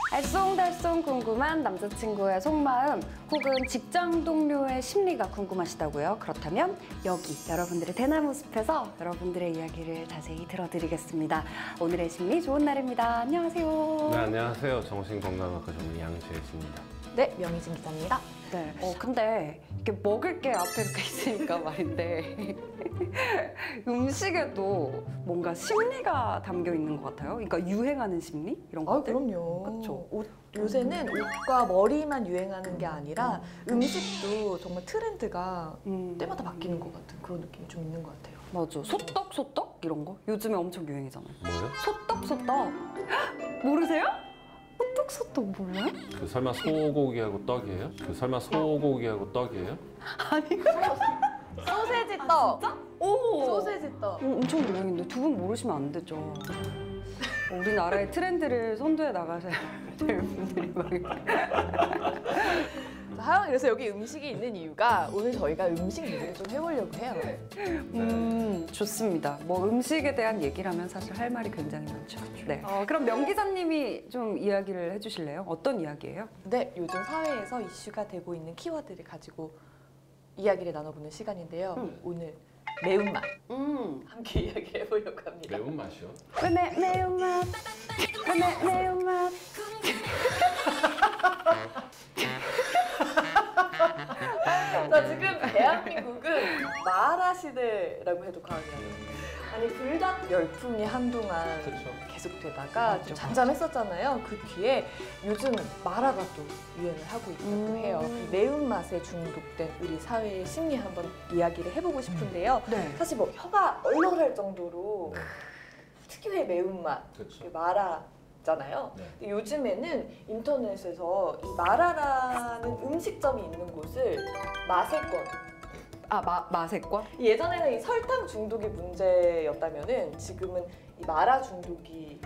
알쏭달쏭 궁금한 남자친구의 속마음 혹은 직장 동료의 심리가 궁금하시다고요? 그렇다면 여기 여러분들의 대나무 숲에서 여러분들의 이야기를 자세히 들어드리겠습니다. 오늘의 심리 좋은 날입니다. 안녕하세요. 네, 안녕하세요. 정신건강학과 전문 양재수입니다. 네, 명희진 기자입니다. 네. 근데 이렇게 먹을 게 앞에 이렇게 있으니까 말인데 음식에도 뭔가 심리가 담겨 있는 것 같아요. 그러니까 유행하는 심리? 이런 것들? 그럼요. 그쵸? 요새는 옷과 머리만 유행하는 게 아니라 음식도 정말 트렌드가 때마다 바뀌는 것 같은 그런 느낌이 좀 있는 것 같아요. 맞아. 소떡 이런 거? 요즘에 엄청 유행이잖아요. 뭐요? 소떡. 모르세요? 소떡 몰라요? 그 설마 소고기하고 떡이에요? 소세지 떡! 진짜? 오! 소세지 떡! 엄청 유행인데 두 분 모르시면 안 되죠. 우리나라의 트렌드를 선도해 나가셔야 될 분들이 막 하영, 그래서 여기 음식이 있는 이유가 오늘 저희가 음식 얘기를 좀 해보려고 해요. 좋습니다. 뭐 음식에 대한 얘기를 하면 사실 할 말이 굉장히 많죠. 네. 그럼 명 기자님이 좀 이야기를 해주실래요? 어떤 이야기예요? 네, 요즘 사회에서 이슈가 되고 있는 키워드를 가지고 이야기를 나눠보는 시간인데요. 오늘 매운맛 함께 이야기를 해보려고 합니다. 매운맛이요? 매운맛. 매운맛. 자, 지금 대한민국은 마라 시대라고 해도 과언이 아니에요. 아니, 불닭 열풍이 한동안 그쵸. 계속되다가 좀 잠잠했었잖아요. 그 뒤에 요즘 마라가 또 유행을 하고 있다고 해요. 이 매운맛에 중독된 우리 사회의 심리 한번 이야기를 해보고 싶은데요. 네. 사실 뭐 혀가 얼얼할 정도로 특유의 매운맛, 그쵸. 마라잖아요. 네. 근데 요즘에는 인터넷에서 이 마라라는 음식점이 있는 곳을 마세권, 마세권? 예전에는 이 설탕 중독이 문제였다면은 지금은 이 마라 중독이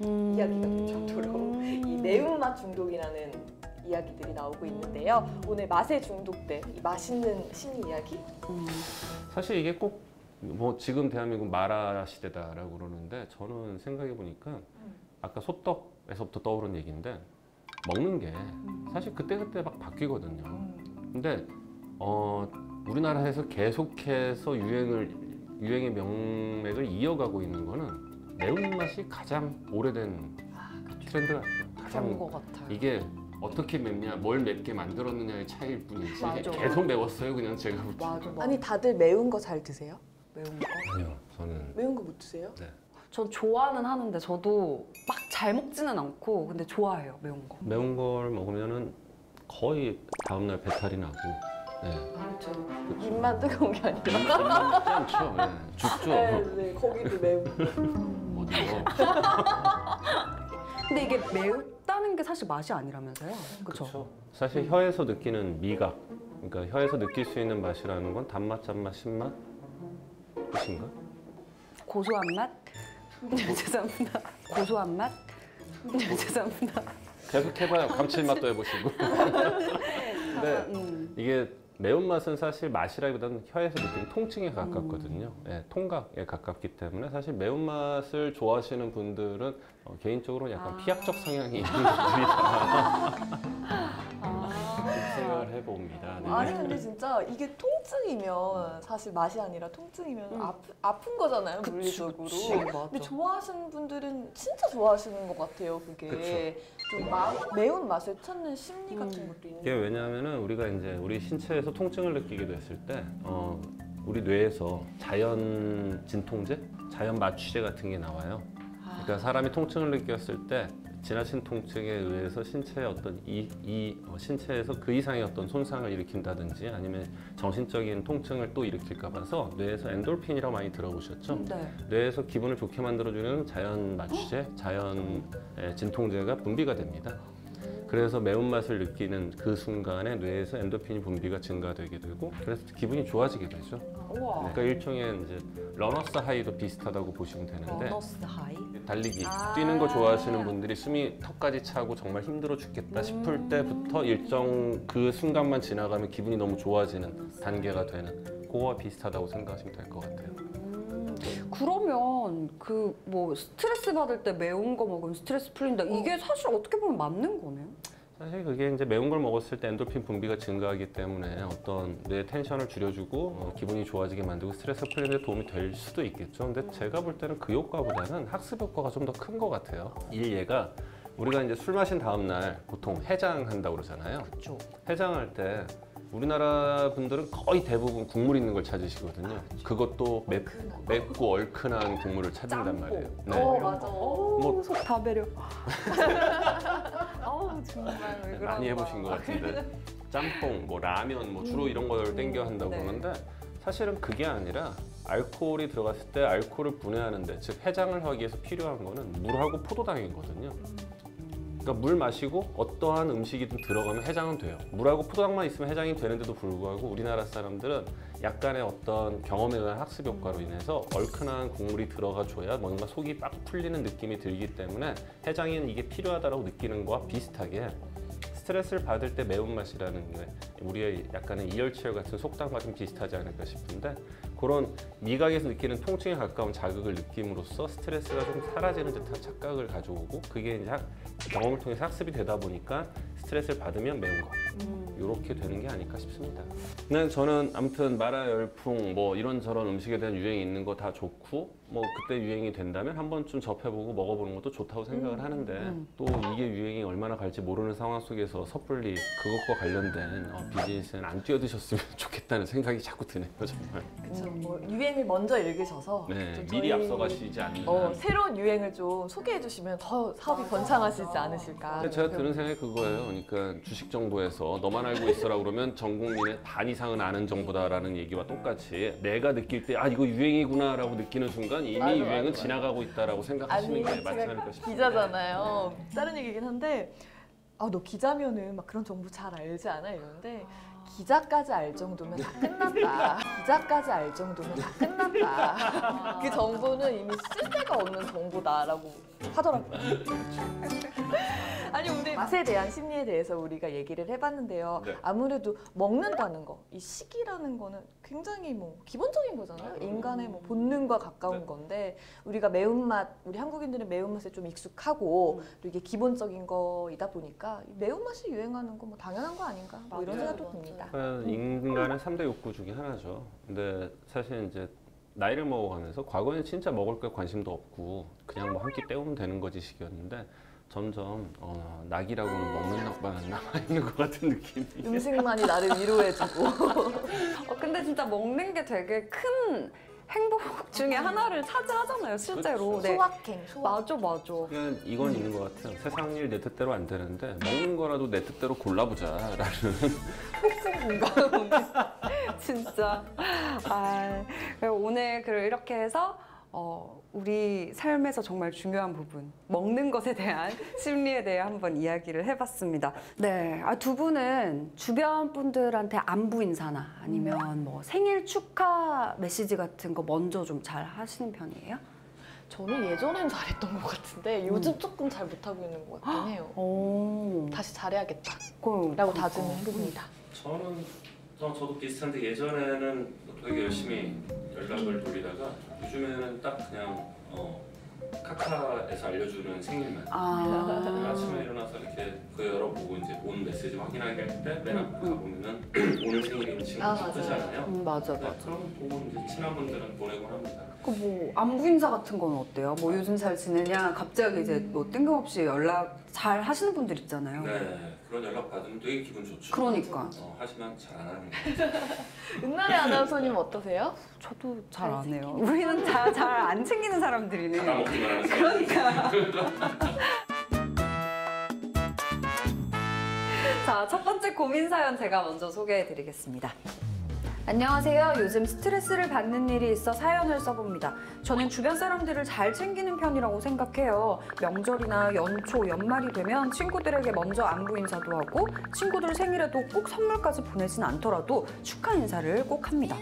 이야기가 될 정도로 이 매운맛 중독이라는 이야기들이 나오고 있는데요. 오늘 맛에 중독된 이 맛있는 심리 이야기? 사실 이게 꼭 뭐 지금 대한민국 마라 시대다라고 그러는데 저는 생각해 보니까 아까 소떡에서부터 떠오른 얘기인데 먹는 게 사실 그때그때 막 바뀌거든요. 근데 우리나라에서 계속해서 유행의 명맥을 이어가고 있는 거는 매운맛이 가장 오래된 트렌드 같아요. 그런 것 같아요. 이게 어떻게 맵냐, 뭘 맵게 만들었느냐의 차이일 뿐이지 맞아. 계속 매웠어요, 그냥 제가 볼 때. 맞아. 아니, 다들 매운 거 잘 드세요? 매운 거? 아니요, 저는 매운 거 못 드세요? 네. 전 좋아는 하는데 저도 막 잘 먹지는 않고 근데 좋아해요, 매운 거. 매운 걸 먹으면은 거의 다음날 배탈이 나고. 네. 그렇죠. 입만 뜨거운 게 아니라. 쉽지 않죠. 네. 죽죠. 네, 거기도 매운 거. 어디서. 근데 이게 매웠다는 게 사실 맛이 아니라면서요? 그렇죠? 그렇죠. 사실 혀에서 느끼는 미각, 그러니까 혀에서 느낄 수 있는 맛이라는 건 단맛, 짠맛, 신맛 끝인가? 고소한 맛? 죄송합니다. 고소한 맛? 죄송합니다. 계속 해봐요. 감칠맛도 해보시고. 근데 이게 매운맛은 사실 맛이라기보다는 혀에서 느끼는 통증에 가깝거든요. 네, 통각에 가깝기 때문에 사실 매운맛을 좋아하시는 분들은 개인적으로 약간 피약적 성향이 있는 분들이다. 생각을 해봅니다. 네. 아니, 근데 진짜 이게 통증이면 사실 맛이 아니라 통증이면 아픈 거잖아요, 물리적으로. 그치, 맞아. 근데 좋아하시는 분들은 진짜 좋아하시는 것 같아요, 그게. 좀 매운 맛을 찾는 심리 같은 것도 있는 이게 왜냐하면은 우리가 이제 우리 신체에서 통증을 느끼게 됐을 때 우리 뇌에서 자연 진통제, 자연 마취제 같은 게 나와요. 그러니까 사람이 통증을 느꼈을 때 지나친 통증에 의해서 신체의 어떤 신체에서 그 이상의 어떤 손상을 일으킨다든지 아니면 정신적인 통증을 또 일으킬까 봐서 뇌에서 엔돌핀이라고 많이 들어보셨죠? 네. 뇌에서 기분을 좋게 만들어주는 자연 마취제, 자연 진통제가 분비가 됩니다. 그래서 매운맛을 느끼는 그 순간에 뇌에서 엔도핀이 분비가 증가되게 되고 그래서 기분이 좋아지게 되죠. 우와. 그러니까 일종의 이제 러너스 하이도 비슷하다고 보시면 되는데 러너스 하이? 달리기, 뛰는 거 좋아하시는 분들이 숨이 턱까지 차고 정말 힘들어 죽겠다 싶을 때부터 일정 그 순간만 지나가면 기분이 너무 좋아지는 단계가 되는 그거와 비슷하다고 생각하시면 될 것 같아요. 그러면 그 뭐 스트레스 받을 때 매운 거 먹으면 스트레스 풀린다. 이게 사실 어떻게 보면 맞는 거네요. 사실 그게 이제 매운 걸 먹었을 때 엔돌핀 분비가 증가하기 때문에 어떤 뇌 텐션을 줄여주고 기분이 좋아지게 만들고 스트레스 풀리는 데 도움이 될 수도 있겠죠. 근데 제가 볼 때는 그 효과보다는 학습 효과가 좀 더 큰 것 같아요. 이 예가 우리가 이제 술 마신 다음 날 보통 해장한다고 그러잖아요. 그렇죠. 해장할 때 우리나라 분들은 거의 대부분 국물 있는 걸 찾으시거든요. 그것도 맵고 얼큰한 국물을 찾는단 짬뽕. 말이에요. 맞아. 뭐- 속 다 배려. 정말 왜 그런 많이 해보신 것 같은데 짬뽕, 뭐 라면, 뭐 주로 이런 걸 땡겨 한다고 네. 그러는데 사실은 그게 아니라 알코올이 들어갔을 때 알코올을 분해하는데 즉 해장을 하기 위해서 필요한 거는 물하고 포도당이거든요. 그러니까 물 마시고 어떠한 음식이든 들어가면 해장은 돼요. 물하고 포도당만 있으면 해장이 되는데도 불구하고 우리나라 사람들은 약간의 어떤 경험에 의한 학습 효과로 인해서 얼큰한 국물이 들어가 줘야 뭔가 속이 빡 풀리는 느낌이 들기 때문에 해장에는 이게 필요하다고 느끼는 거와 비슷하게 스트레스를 받을 때 매운맛이라는 게 우리의 약간의 이열치열 같은 속담과 좀 비슷하지 않을까 싶은데 그런 미각에서 느끼는 통증에 가까운 자극을 느낌으로써 스트레스가 좀 사라지는 듯한 착각을 가져오고 그게 이제 경험을 통해서 학습이 되다 보니까 스트레스를 받으면 매운 거 이렇게 되는 게 아닐까 싶습니다. 네, 저는 아무튼 마라 열풍 뭐 이런저런 음식에 대한 유행이 있는 거 다 좋고 뭐 그때 유행이 된다면 한 번쯤 접해보고 먹어보는 것도 좋다고 생각을 하는데 또 이게 유행이 얼마나 갈지 모르는 상황 속에서 섣불리 그것과 관련된 비즈니스는 안 뛰어드셨으면 좋겠다는 생각이 자꾸 드네요, 정말. 그렇죠. 뭐 유행을 먼저 읽으셔서 네, 좀 미리 저희- 앞서가시지 않는 새로운 유행을 좀 소개해 주시면 더 사업이 번창하시지 않으실까. 근데 제가 드는 생각이 그거예요. 그러니까 주식 정보에서 너만 알고 있어라 그러면 전 국민의 반 이상은 아는 정보다라는 얘기와 똑같이 내가 느낄 때 아 이거 유행이구나라고 느끼는 순간 이미 맞아, 유행은 맞아. 지나가고 있다라고 생각하시는 게 맞지 않을까 제가 싶습니다. 기자잖아요. 다른 얘기긴 한데 너 기자면은 막 그런 정보 잘 알지 않아? 이러는데 기자까지 알 정도면 다 끝났다. 기자까지 알 정도면 다 끝났다. 그 정보는 이미 쓸데가 없는 정보다라고 하더라고요. 아니 우리 맛에 대한 심리에 대해서 우리가 얘기를 해봤는데요. 네. 아무래도 먹는다는 거, 이 식이라는 거는 굉장히 뭐 기본적인 거잖아요. 인간의 뭐 본능과 가까운 네. 건데 우리가 매운맛, 우리 한국인들은 매운맛에 좀 익숙하고 또 이게 기본적인 거이다 보니까 이 매운맛이 유행하는 거 뭐 당연한 거 아닌가 뭐 이런 맞아요, 생각도 듭니다. 인간의 3대 욕구 중에 하나죠. 근데 사실 이제 나이를 먹어가면서 과거에는 진짜 먹을 거 관심도 없고 그냥 뭐 한 끼 때우면 되는 거지 식이었는데 점점 낙이라고는 먹는 낙만 남아있는 것 같은 느낌이 음식만이 나를 위로해주고 근데 진짜 먹는 게 되게 큰 행복 중에 하나를 차지하잖아요, 실제로. 그렇죠. 네. 소확행, 맞아, 맞아. 그냥 이건 있는 것 같아요. 세상 일 내 뜻대로 안 되는데 먹는 거라도 내 뜻대로 골라보자라는 진짜. 오늘 이렇게 해서 우리 삶에서 정말 중요한 부분, 먹는 것에 대한 심리에 대해 한번 이야기를 해봤습니다. 네, 두 분은 주변 분들한테 안부 인사나 아니면 뭐 생일 축하 메시지 같은 거 먼저 좀 잘 하시는 편이에요? 저는 예전엔 잘했던 것 같은데 요즘 조금 잘 못하고 있는 것 같긴 해요. 오, 다시 잘해야겠다 라고 라고 다짐을 해봅니다. 저는 저도 비슷한데 예전에는 되게 열심히 연락을 돌리다가 요즘에는 딱 그냥 카카에서 알려주는 생일만 아침에 일어나서 이렇게 그 열어보고 이제 온 메시지 확인하게 할 때 맨 앞에 가보면은 오늘 생일인 친구 맞아요. 뜨잖아요. 맞아, 네, 그럼 보고 이제 친한 분들은 보내곤 합니다. 뭐 안부 인사 같은 건 어때요? 뭐 요즘 잘 지내냐? 갑자기 이제 뭐 뜬금없이 연락 잘 하시는 분들 있잖아요. 네, 그런 연락 받으면 되게 기분 좋죠. 그러니까 하지만 잘 안 하는 거예요. 은나래 아나운서님 어떠세요? 저도 잘 안 해요. 우리는 잘 안 챙기는 사람들이네. 먹기만 하는 사람. 자, 첫 번째 고민 사연 제가 먼저 소개해 드리겠습니다. 안녕하세요. 요즘 스트레스를 받는 일이 있어 사연을 써봅니다. 저는 주변 사람들을 잘 챙기는 편이라고 생각해요. 명절이나 연초, 연말이 되면 친구들에게 먼저 안부 인사도 하고 친구들 생일에도 꼭 선물까지 보내진 않더라도 축하 인사를 꼭 합니다.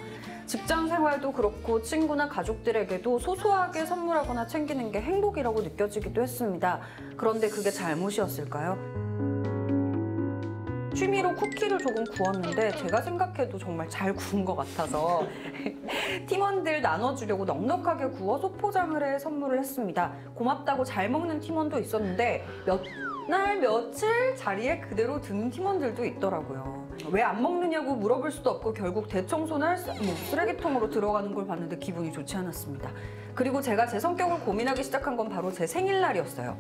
직장 생활도 그렇고 친구나 가족들에게도 소소하게 선물하거나 챙기는 게 행복이라고 느껴지기도 했습니다. 그런데 그게 잘못이었을까요? 취미로 쿠키를 조금 구웠는데 제가 생각해도 정말 잘 구운 것 같아서 팀원들 나눠주려고 넉넉하게 구워 소포장을 해 선물을 했습니다. 고맙다고 잘 먹는 팀원도 있었는데 몇 날 며칠 자리에 그대로 두는 팀원들도 있더라고요. 왜 안 먹느냐고 물어볼 수도 없고 결국 대청소날 쓰레기통으로 들어가는 걸 봤는데 기분이 좋지 않았습니다. 그리고 제가 제 성격을 고민하기 시작한 건 바로 제 생일날이었어요.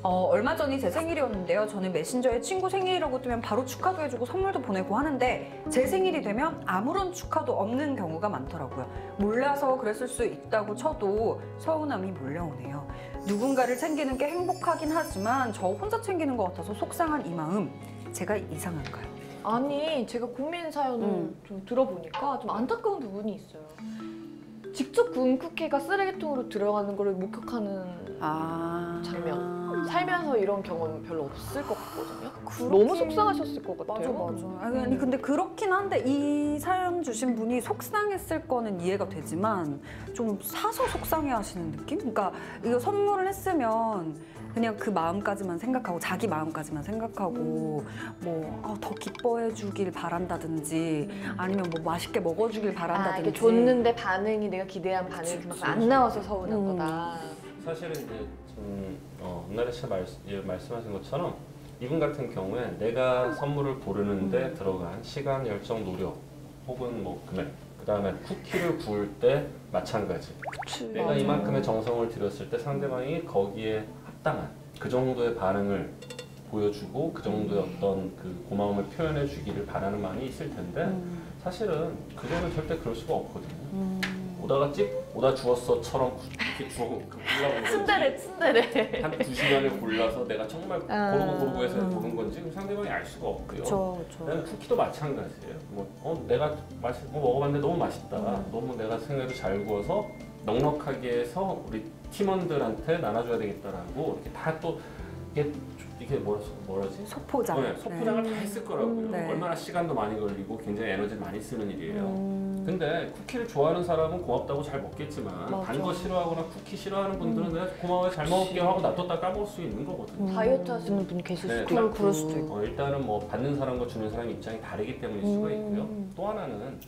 얼마 전이 제 생일이었는데요. 저는 메신저에 친구 생일이라고 뜨면 바로 축하도 해주고 선물도 보내고 하는데 제 생일이 되면 아무런 축하도 없는 경우가 많더라고요. 몰라서 그랬을 수 있다고 쳐도 서운함이 몰려오네요. 누군가를 챙기는 게 행복하긴 하지만 저 혼자 챙기는 것 같아서 속상한 이 마음, 제가 이상한가요? 아니, 제가 고민 사연을 좀 들어보니까 좀 안타까운 부분이 있어요. 직접 구운 쿠키가 쓰레기통으로 들어가는 걸 목격하는 장면. 살면서 이런 경험 별로 없을 것 같거든요. 너무 속상하셨을 것 같아요. 맞아. 아니 근데 그렇긴 한데 이 사연 주신 분이 속상했을 거는 이해가 되지만 좀 사서 속상해하시는 느낌? 그러니까 이거 선물을 했으면 그냥 그 마음까지만 생각하고 자기 마음까지만 생각하고 뭐 더 기뻐해 주길 바란다든지 아니면 뭐 맛있게 먹어주길 바란다든지. 이게 줬는데 반응이 내가 기대한 반응이 그만큼 안 나와서 서운한 거다. 사실은 이제 은나래 씨가 말씀하신 것처럼 이분 같은 경우에 내가 선물을 고르는데 들어간 시간, 열정, 노력 혹은 뭐 금액, 그 다음에 쿠키를 구울 때 마찬가지. 그치, 내가 맞아. 이만큼의 정성을 들였을 때 상대방이 거기에 합당한 그 정도의 반응을 보여주고 그 정도의 어떤 그 고마움을 표현해 주기를 바라는 마음이 있을 텐데 사실은 그거는 절대 그럴 수가 없거든요. 오다 주웠어처럼 이렇게 주워 골라본 건지 츤데레. 한 2시간을 골라서 내가 정말 고르고 해서 고른 건지 그럼 상대방이 알 수가 없고요. 그쵸. 그다음에 쿠키도 마찬가지예요. 내가 먹어봤는데 너무 맛있다. 너무 내가 생각해도 잘 구워서 넉넉하게 해서 우리 팀원들한테 나눠줘야 되겠다라고 이렇게 다 또 이게 뭐라지? 소포장. 네, 소포장을 다 했을 거라고요. 네. 얼마나 시간도 많이 걸리고 굉장히 에너지를 많이 쓰는 일이에요. 근데 쿠키를 좋아하는 사람은 고맙다고 잘 먹겠지만 단 거 싫어하거나 쿠키 싫어하는 분들은 내가 고마워요 잘 먹을게요 하고 놔뒀다 까먹을 수 있는 거거든요. 다이어트 하시는 분 계실 네, 수도 있고. 그럴 수도 있고. 일단은 뭐 받는 사람과 주는 사람 입장이 다르기 때문일 수가 있고요. 또 하나는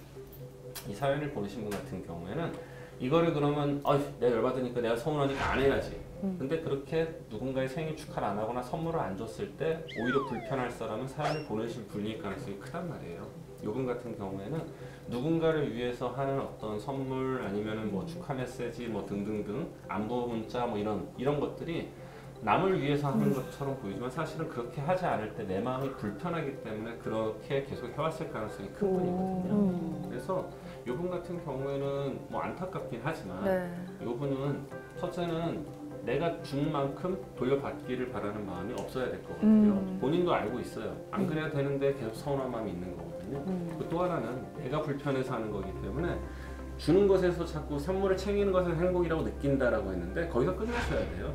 이 사연을 보내신 분 같은 경우에는 이거를 그러면 내가 열받으니까 내가 서운하니까 안 해야지. 근데 그렇게 누군가의 생일 축하를 안 하거나 선물을 안 줬을 때 오히려 불편할 사람은 사연을 보내실 분일 가능성이 크단 말이에요. 요분 같은 경우에는 누군가를 위해서 하는 어떤 선물 아니면은 뭐 축하 메시지 뭐 등등등 안부 문자 뭐 이런 것들이 남을 위해서 하는 것처럼 보이지만 사실은 그렇게 하지 않을 때 내 마음이 불편하기 때문에 그렇게 계속 해왔을 가능성이 큰 분이거든요. 그래서 요분 같은 경우에는 뭐 안타깝긴 하지만 요분은 첫째는 내가 준 만큼 돌려받기를 바라는 마음이 없어야 될 것 같고요. 본인도 알고 있어요. 안 그래야 되는데 계속 서운한 마음이 있는 거거든요. 그리고 또 하나는 내가 불편해서 하는 거기 때문에 주는 것에서 자꾸 선물을 챙기는 것을 행복이라고 느낀다라고 했는데 거기서 끝나셔야 돼요.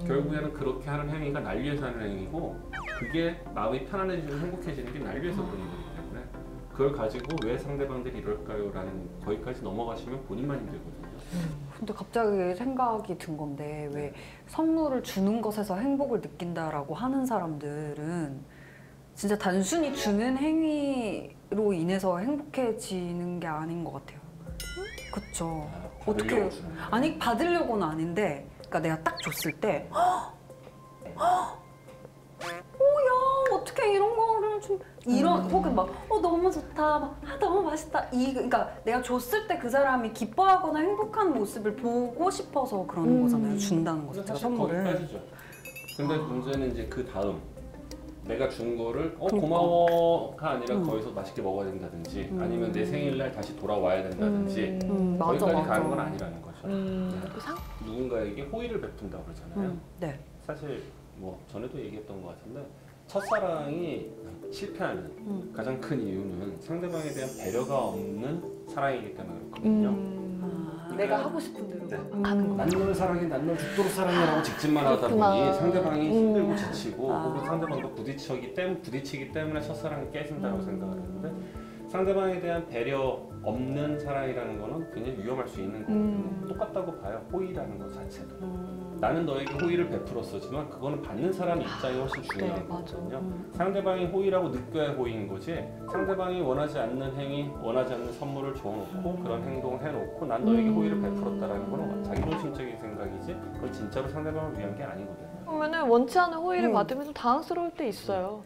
결국에는 그렇게 하는 행위가 날 위해서 하는 행위고 그게 마음이 편안해지고 행복해지는 게 날 위해서 그런 거기 때문에 그걸 가지고 왜 상대방들이 이럴까요? 라는 거기까지 넘어가시면 본인만 힘들거든요. 근데 갑자기 생각이 든 건데 왜 선물을 주는 것에서 행복을 느낀다라고 하는 사람들은 진짜 단순히 주는 행위로 인해서 행복해지는 게 아닌 것 같아요. 그쵸? 어떻게 아니 받으려고는 아닌데 그러니까 내가 딱 줬을 때 야 어떻게 이런 거를 좀 이런 혹은 막 너무 좋다 막 너무 맛있다 그러니까 내가 줬을 때 그 사람이 기뻐하거나 행복한 모습을 보고 싶어서 그러는 거잖아요. 준다는 거 자체가 선물을. 거기까지죠. 근데 문제는 이제 그 다음 내가 준 거를 고마워가 아니라 거기서 맛있게 먹어야 된다든지 아니면 내 생일날 다시 돌아와야 된다든지 거기까지 가는 건 아니라는 거죠. 누군가에게 호의를 베푼다고 그러잖아요. 네. 사실 뭐 전에도 얘기했던 것 같은데 첫사랑이 실패하는 가장 큰 이유는 상대방에 대한 배려가 없는 사랑이기 때문에 그렇거든요. 내가 하고 싶은 대로 난 널 사랑해, 난 널 죽도록 사랑해라고 직진만 하다 보니 상대방이 힘들고 지치고 혹은 상대방과 부딪히기 때문에 첫사랑이 깨진다고 생각을 하는데 상대방에 대한 배려 없는 사랑이라는 거는 굉장히 위험할 수 있는 거거든요. 똑같다고 봐요. 호의라는 것 자체도. 나는 너에게 호의를 베풀었었지만 그거는 받는 사람 입장이 훨씬 중요한 거거든요. 상대방이 호의라고 느껴야 호의인 거지, 상대방이 원하지 않는 행위, 원하지 않는 선물을 줘놓고 그런 행동을 해놓고 난 너에게 호의를 베풀었다라는 거는 자기중심적인 생각이지 그건 진짜로 상대방을 위한 게 아니거든요. 그러면은 원치 않은 호의를 받으면 좀 당황스러울 때 있어요.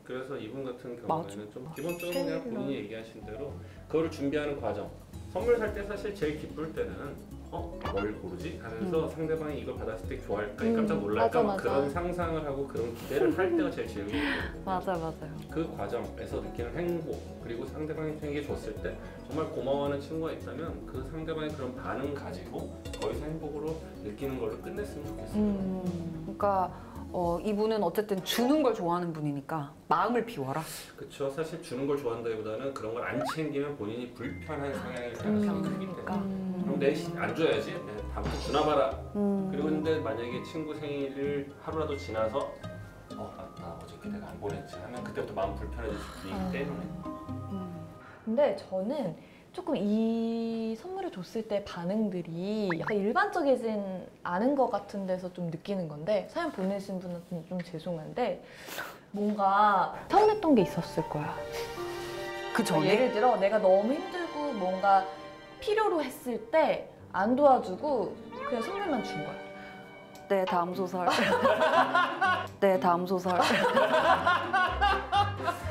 그래서 이분 같은 경우에는 좀 기본적으로 그냥 본인이 얘기하신 대로 그거를 준비하는 과정, 선물 살 때 사실 제일 기쁠 때는 뭘 고르지? 하면서 상대방이 이걸 받았을 때 좋아할까? 깜짝 놀랄까? 막 그런 상상을 하고 그런 기대를 할 때가 제일 즐거워요. 맞아요. 그 과정에서 느끼는 행복, 그리고 상대방이 에게 줬을 때 정말 고마워하는 친구가 있다면 그 상대방의 그런 반응 가지고 거기서 행복으로 느끼는 걸로 끝냈으면 좋겠어요. 그러니까 이분은 어쨌든 주는 걸 좋아하는 분이니까 마음을 비워라. 그렇죠. 사실 주는 걸 좋아한다기보다는 그런 걸 안 챙기면 본인이 불편한 성향일 가능성이 크기 때문에 그럼 내 안 줘야지. 다음부터 주나 봐라. 그리고 근데 만약에 친구 생일을 하루라도 지나서 맞다 어저께 내가 안 보냈지 하면 그때부터 마음 불편해질 수 있기 때문에. 근데 저는 조금 이 선물을 줬을 때 반응들이 약간 일반적이진 않은 것 같은 데서 좀 느끼는 건데, 사연 보내신 분한테는 좀 죄송한데 뭔가 서운했던 게 있었을 거야. 그 전에? 예를 들어 내가 너무 힘들고 뭔가 필요로 했을 때 안 도와주고 그냥 선물만 준 거야. 네, 다음 소설. 네, 다음 소설.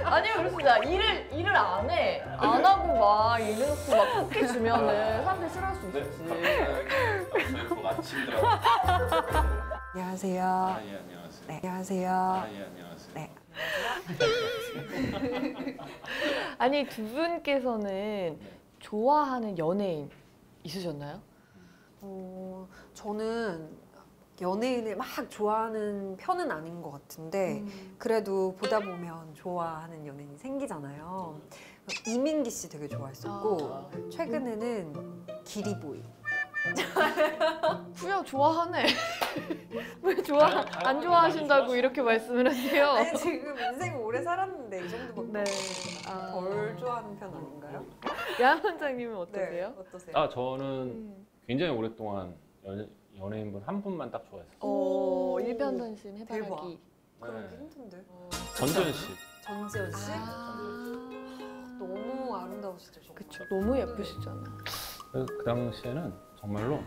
아니요, 그렇습니다. 일을 안 해. 안 하고 막 이래놓고 막 쿠키 주면은 사람들이 싫어할 수 있지. 저희 곧 아침이더라고요. 안녕하세요. 예, 안녕하세요. 네, 안녕하세요. 예, 안녕하세요. 네. 아니, 두 분께서는 좋아하는 연예인 있으셨나요? 저는 연예인을 막 좋아하는 편은 아닌 것 같은데 그래도 보다 보면 좋아하는 연예인이 생기잖아요. 이민기 씨 되게 좋아했었고 최근에는 기리보이. 그냥 좋아하네. 왜 안 좋아하신다고 이렇게 말씀을 하세요? 아니 지금 인생 오래 살았는데 이 정도밖에 네. 덜 좋아하는 편 아닌가요? 양 원장님은 어떠세요? 네, 어떠세요? 저는 굉장히 오랫동안 연예인분 한 분만 딱 좋아했어요. 일편단심 해바라기. 대박. 네. 그러기 힘든데. 전지현 씨. 전지현 씨? 너무 아름다우시죠, 정말. 그쵸. 너무 예쁘시잖아요. 그 당시에는 정말로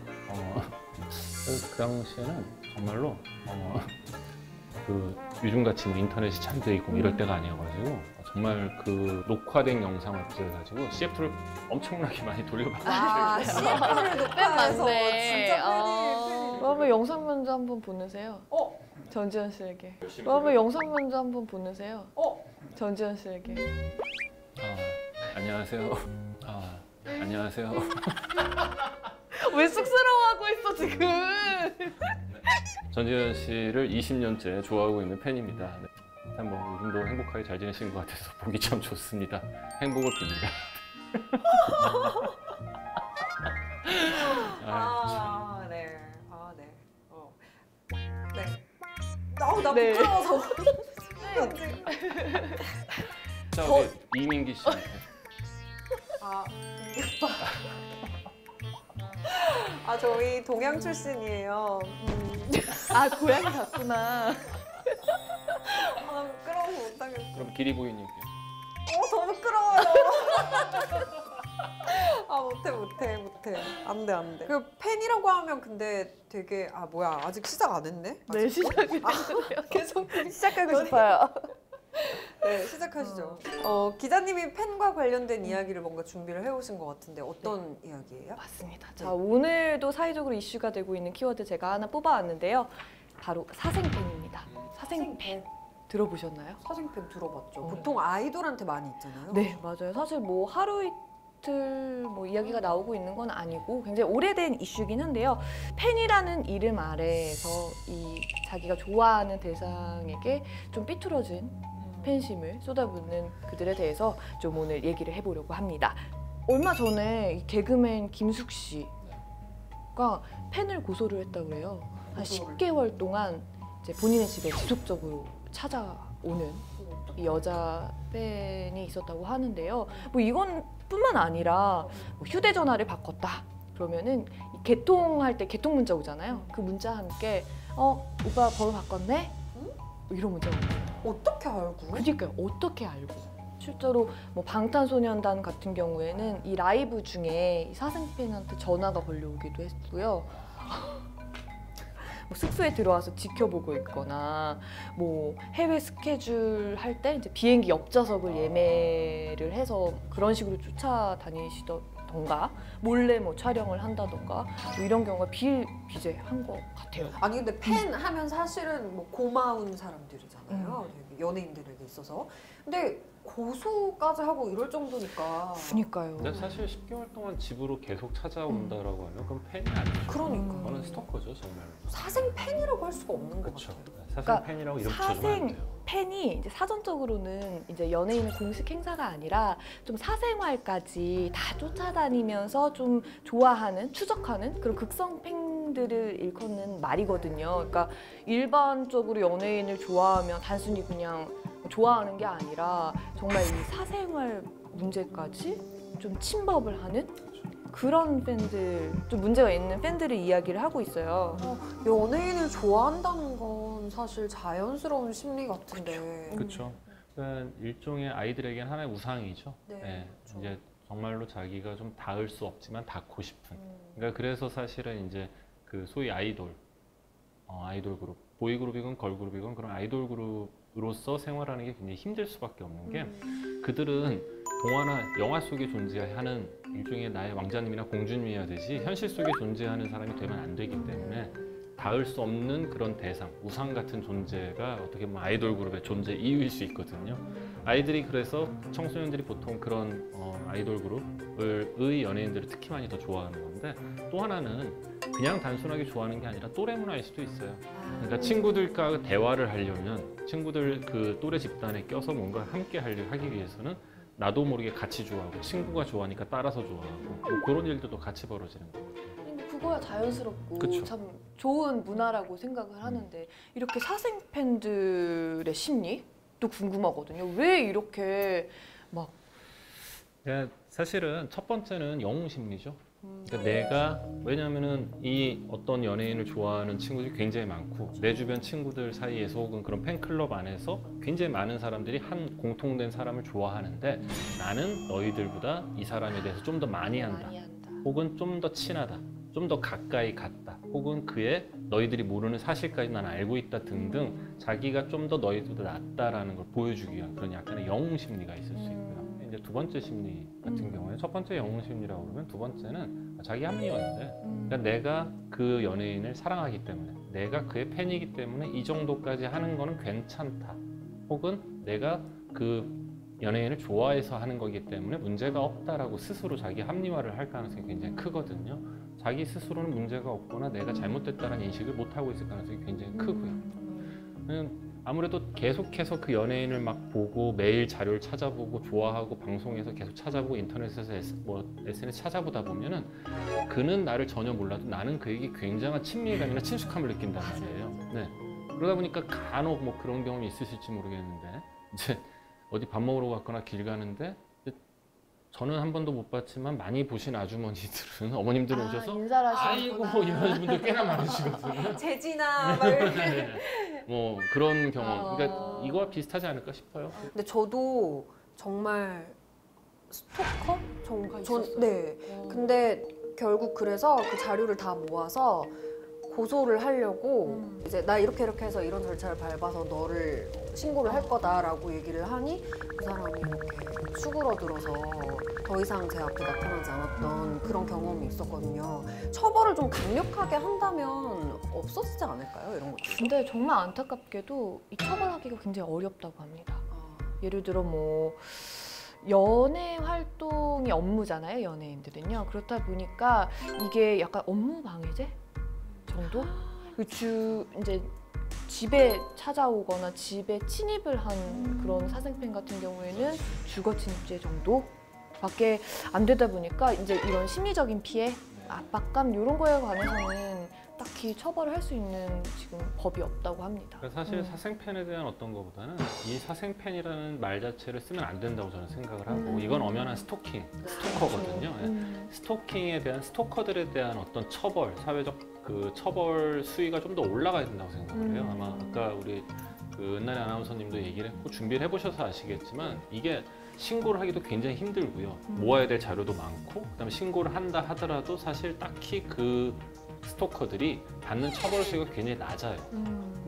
그 요즘같이 뭐 인터넷이 잘 돼 있고 이럴 때가 아니어가지고 정말 그 녹화된 영상을 구해가지고 CF를 엄청나게 많이 돌려봤어요. CF를 녹화해서 맞네. 진짜 팬이. 그러면 영상 면접 한번 보내세요. 전지현 씨에게. 그러면 영상 면접 한번 보내세요. 전지현 씨에게. 안녕하세요. 안녕하세요. 왜 쑥스러워하고 있어 지금? 전지현 씨를 20년째 좋아하고 있는 팬입니다. 네. 일단 뭐 요즘도 행복하게 잘 지내시는 것 같아서 보기 참 좋습니다. 행복을 빕니다. 네. 네. 나 네. 부끄러워서. 자, 우리 이민기 씨. 이게 오빠. 저희 동양 출신이에요. 고향이 같구나. 나 부끄러워서 못하겠어. 그럼 기리보이님께. 더 부끄러워요. 못해. 안 돼. 그 팬이라고 하면 근데 되게 뭐야 아직 시작 안 했네? 네, 시작을 계속 시작하고 싶어요. 네, 시작하시죠. 기자님이 팬과 관련된 이야기를 뭔가 준비를 해오신 것 같은데 어떤 이야기예요? 맞습니다. 자, 오늘도 사회적으로 이슈가 되고 있는 키워드 제가 하나 뽑아왔는데요. 바로 사생팬입니다. 사생팬 들어보셨나요? 사생팬 들어봤죠. 보통 아이돌한테 많이 있잖아요. 네, 맞아요. 사실 뭐 하루 이틀 뭐 이야기가 나오고 있는 건 아니고 굉장히 오래된 이슈긴 한데요. 팬이라는 이름 아래에서 이 자기가 좋아하는 대상에게 좀 삐뚤어진 팬심을 쏟아붓는 그들에 대해서 좀 오늘 얘기를 해보려고 합니다. 얼마 전에 이 개그맨 김숙 씨가 팬을 고소를 했다고 해요. 한 10개월 동안 이제 본인의 집에 지속적으로 찾아오는 이 여자 팬이 있었다고 하는데요. 뭐 이건 뿐만 아니라 뭐 휴대전화를 바꿨다. 그러면은 이 개통할 때 개통 문자 오잖아요. 그 문자와 함께 오빠 번호 바꿨네? 뭐 이런 문자가 오고. 어떻게 알고? 그러니까요. 어떻게 알고? 실제로 뭐 방탄소년단 같은 경우에는 이 라이브 중에 이 사생팬한테 전화가 걸려오기도 했고요. 뭐 숙소에 들어와서 지켜보고 있거나 뭐 해외 스케줄 할 때 이제 비행기 옆좌석을 예매를 해서 그런 식으로 쫓아다니시던가 몰래 뭐 촬영을 한다던가 뭐 이런 경우가 비일비재한 것 같아요. 아니 근데 팬 하면 사실은 뭐 고마운 사람들이잖아요. 되게 연예인들에게 있어서. 근데 고소까지 하고 이럴 정도니까. 그러니까요. 근데 사실 10개월 동안 집으로 계속 찾아온다라고 하면 그건 팬이 아니죠. 그러니까. 그거는 스토커죠, 정말. 사생 팬이라고 할 수가 없는 것 그렇죠. 같아요. 사생 그러니까 팬이라고 이름 붙여주면 안 돼요. 팬이 이제 사전적으로는 이제 연예인의 공식 행사가 아니라 좀 사생활까지 다 쫓아다니면서 좀 좋아하는, 추적하는 그런 극성 팬들을 일컫는 말이거든요. 그러니까 일반적으로 연예인을 좋아하면 단순히 그냥 좋아하는 게 아니라 정말 이 사생활 문제까지 좀 침범을 하는 그런 팬들, 좀 문제가 있는 팬들의 이야기를 하고 있어요. 연예인을 좋아한다는 건 사실 자연스러운 심리 같은데. 그렇죠. 그러니까 일종의 아이들에게는 하나의 우상이죠. 네, 네, 그렇죠. 이제 정말로 자기가 좀 닿을 수 없지만 닿고 싶은. 그러니까 그래서 사실은 이제 그 소위 아이돌 그룹, 보이 그룹이건 걸 그룹이건 그런 아이돌 그룹으로서 생활하는 게 굉장히 힘들 수밖에 없는 게 그들은 동화나 영화 속에 존재하는 일종의 나의 왕자님이나 공주님이어야 되지 현실 속에 존재하는 사람이 되면 안 되기 때문에 닿을 수 없는 그런 대상, 우상 같은 존재가 어떻게 보면 아이돌 그룹의 존재 이유일 수 있거든요. 아이들이 그래서 청소년들이 보통 그런 아이돌 그룹의 연예인들을 특히 많이 더 좋아하는 건데 또 하나는 그냥 단순하게 좋아하는 게 아니라 또래 문화일 수도 있어요. 그러니까 친구들과 대화를 하려면 친구들 그 또래 집단에 껴서 뭔가 함께 하기 위해서는 나도 모르게 같이 좋아하고 친구가 좋아하니까 따라서 좋아하고 뭐 그런 일들도 같이 벌어지는 거예요. 그거야 자연스럽고 그쵸. 참 좋은 문화라고 생각을 하는데 이렇게 사생 팬들의 심리도 궁금하거든요. 왜 이렇게 막 그러니까 사실은 첫 번째는 영웅 심리죠. 그러니까 내가 왜냐하면은 이 어떤 연예인을 좋아하는 친구들이 굉장히 많고 내 주변 친구들 사이에서 혹은 그런 팬클럽 안에서 굉장히 많은 사람들이 한 공통된 사람을 좋아하는데 나는 너희들보다 이 사람에 대해서 좀 더 많이 한다. 혹은 좀 더 친하다. 좀 더 가까이 갔다. 혹은 그의 너희들이 모르는 사실까지 난 알고 있다 등등 자기가 좀 더 너희들보다 낫다라는 걸 보여주기 위한 그런 약간의 영웅 심리가 있을 수 있고요. 이제 두 번째 심리 같은 경우에 첫 번째 영웅 심리라고 그러면 두 번째는 자기 합리화인데 그러니까 내가 그 연예인을 사랑하기 때문에 내가 그의 팬이기 때문에 이 정도까지 하는 거는 괜찮다. 혹은 내가 그 연예인을 좋아해서 하는 거기 때문에 문제가 없다라고 스스로 자기 합리화를 할 가능성이 굉장히 크거든요. 자기 스스로는 문제가 없거나 내가 잘못됐다는 인식을 못하고 있을 가능성이 굉장히 크고요. 아무래도 계속해서 그 연예인을 막 보고 매일 자료를 찾아보고 좋아하고 방송에서 계속 찾아보고 인터넷에서 SNS 찾아보다 보면은 그는 나를 전혀 몰라도 나는 그에게 굉장한 친밀감이나 친숙함을 느낀단 말이에요. 네. 그러다 보니까 간혹 뭐 그런 경험이 있으실지 모르겠는데 이제 어디 밥 먹으러 갔거나 길 가는데 저는 한 번도 못 봤지만 많이 보신 아주머니들은 어머님들은 오셔서 인사를 아이고 하시는구나. 이런 분들 꽤나 많으시거든요. 재진아 막 이렇게. 네. 뭐 그런 경험. 그러니까 이거와 비슷하지 않을까 싶어요. 근데 저도 정말 스토커? 네. 근데 결국 그래서 그 자료를 다 모아서 고소를 하려고 이제 나 이렇게 해서 이런 절차를 밟아서 너를 신고를 할 거다라고 얘기를 하니 그 사람이 이렇게 수그러들어서 더 이상 제 앞에 나타나지 않았던 그런 경험이 있었거든요. 처벌을 좀 강력하게 한다면 없어지지 않을까요? 이런 것들. 근데 정말 안타깝게도 이 처벌하기가 굉장히 어렵다고 합니다. 예를 들어 뭐 연예 활동이 업무잖아요, 연예인들은요. 그렇다 보니까 이게 약간 업무 방해제 정도? 이제 집에 찾아오거나 집에 침입을 한 그런 사생팬 같은 경우에는 주거 침입죄 정도밖에 안 되다 보니까 이제 이런 심리적인 피해, 압박감 이런 거에 관해서는 딱히 명확히 처벌을 할 수 있는 지금 법이 없다고 합니다. 그러니까 사실 사생팬에 대한 어떤 것보다는 이 사생팬이라는 말 자체를 쓰면 안 된다고 저는 생각을 하고 이건 엄연한 스토커거든요. 예. 스토킹에 대한 스토커들에 대한 어떤 처벌, 사회적 그 처벌 수위가 좀 더 올라가야 된다고 생각을 해요. 아마 아까 우리 그 은나래 아나운서님도 얘기를 했고 준비를 해보셔서 아시겠지만 이게 신고를 하기도 굉장히 힘들고요. 모아야 될 자료도 많고 그다음에 신고를 한다 하더라도 사실 딱히 그 스토커들이 받는 처벌 수위가 굉장히 낮아요.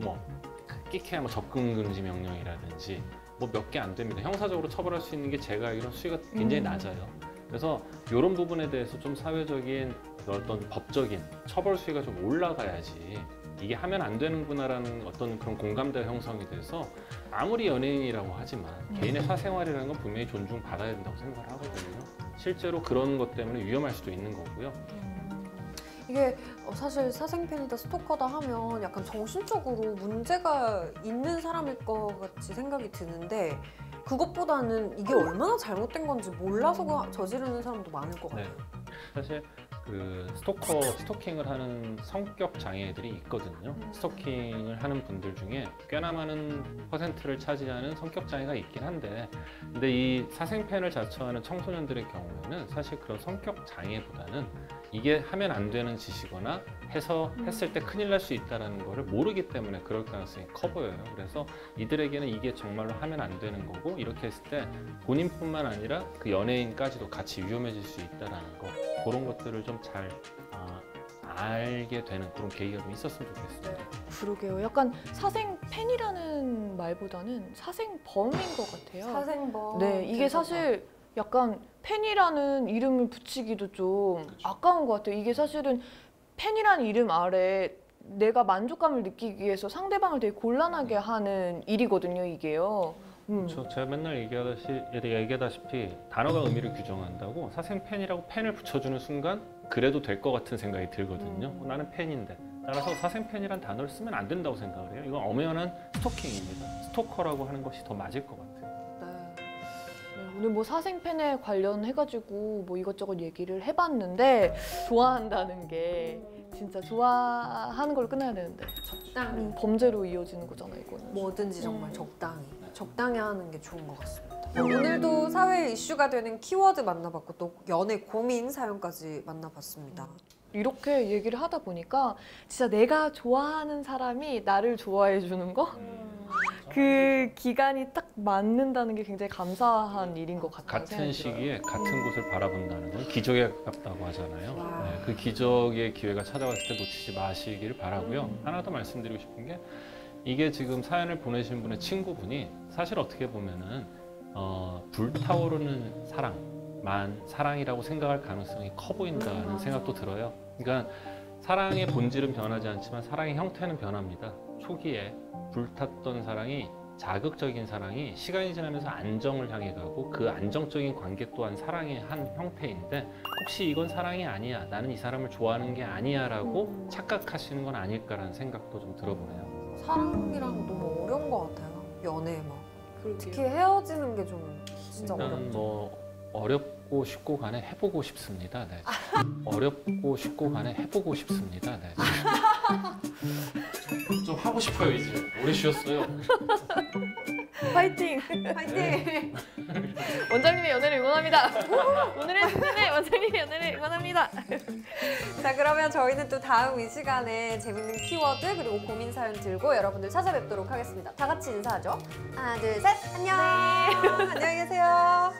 뭐 끼케야 뭐 접근 금지 명령이라든지 뭐 몇 개 안 됩니다. 형사적으로 처벌할 수 있는 게 제가 알기로는 수위가 굉장히 낮아요. 그래서 이런 부분에 대해서 좀 사회적인 어떤 법적인 처벌 수위가 좀 올라가야지 이게 하면 안 되는구나라는 어떤 그런 공감대가 형성이 돼서 아무리 연예인이라고 하지만 개인의 사생활이라는 건 분명히 존중받아야 된다고 생각을 하거든요. 실제로 그런 것 때문에 위험할 수도 있는 거고요. 이게 사실 사생팬이다 스토커다 하면 약간 정신적으로 문제가 있는 사람일 것 같이 생각이 드는데 그것보다는 이게 얼마나 잘못된 건지 몰라서 저지르는 사람도 많을 것 같아요. 사실 그 스토킹을 하는 성격 장애들이 있거든요. 스토킹을 하는 분들 중에 꽤나 많은 퍼센트를 차지하는 성격 장애가 있긴 한데 근데 이 사생팬을 자처하는 청소년들의 경우에는 사실 그런 성격 장애보다는 이게 하면 안 되는 짓이거나 했을 때 큰일 날 수 있다는 거를 모르기 때문에 그럴 가능성이 커 보여요. 그래서 이들에게는 이게 정말로 하면 안 되는 거고 이렇게 했을 때 본인뿐만 아니라 그 연예인까지도 같이 위험해질 수 있다는 거 그런 것들을 좀 잘 알게 되는 그런 계기가 좀 있었으면 좋겠습니다. 그러게요. 약간 사생팬이라는 말보다는 사생범인 것 같아요. 사생범. 네, 이게 사실 약간 팬이라는 이름을 붙이기도 좀 아까운 것 같아요. 이게 사실은 팬이라는 이름 아래 내가 만족감을 느끼기 위해서 상대방을 되게 곤란하게 하는 일이거든요, 이게요. 그렇죠. 제가 맨날 얘기하다시피 단어가 의미를 규정한다고 사생팬이라고 팬을 붙여주는 순간 그래도 될 것 같은 생각이 들거든요. 나는 팬인데. 따라서 사생팬이란 단어를 쓰면 안 된다고 생각을 해요. 이건 엄연한 스토킹입니다. 스토커라고 하는 것이 더 맞을 것 같아요. 네, 오늘 뭐 사생팬에 관련해가지고 뭐 이것저것 얘기를 해봤는데 좋아한다는 게 진짜 좋아하는 걸로 끝나야 되는데 적당히 범죄로 이어지는 거잖아요, 이거는. 뭐든지 정말 적당히 하는 게 좋은 것 같습니다. 오늘도 사회 이슈가 되는 키워드 만나봤고 또 연애 고민 사연까지 만나봤습니다. 이렇게 얘기를 하다 보니까 진짜 내가 좋아하는 사람이 나를 좋아해 주는 거? 그 기간이 딱 맞는다는 게 굉장히 감사한 일인 것 같아요. 같은 시기에 같은 곳을 바라본다는 건 기적에 가깝다고 하잖아요. 네, 그 기적의 기회가 찾아왔을 때 놓치지 마시기를 바라고요. 하나 더 말씀드리고 싶은 게 이게 지금 사연을 보내신 분의 친구분이 사실 어떻게 보면은 불타오르는 사랑만 사랑이라고 생각할 가능성이 커 보인다는 생각도 들어요. 그러니까 사랑의 본질은 변하지 않지만 사랑의 형태는 변합니다. 초기에 불탔던 사랑이 자극적인 사랑이 시간이 지나면서 안정을 향해 가고 그 안정적인 관계 또한 사랑의 한 형태인데 혹시 이건 사랑이 아니야, 나는 이 사람을 좋아하는 게 아니야 라고 착각하시는 건 아닐까라는 생각도 좀 들어보네요. 사랑이랑 너무 어려운 것 같아요. 연애 특히 헤어지는 게 좀 진짜 일단 어렵죠. 뭐 어렵고 쉽고 간에 해보고 싶습니다. 네. 어렵고 쉽고 간에 해보고 싶습니다. 네. 좀 하고 싶어요 이제. 오래 쉬었어요. 파이팅! 파이팅! 원장님의 연애를 응원합니다. 오늘의 승리는 원장님의 연애를 응원합니다. 자, 그러면 저희는 또 다음 이 시간에 재밌는 키워드 그리고 고민 사연 들고 여러분들 찾아뵙도록 하겠습니다. 다 같이 인사하죠. 하나, 둘, 셋. 안녕. 안녕히 계세요.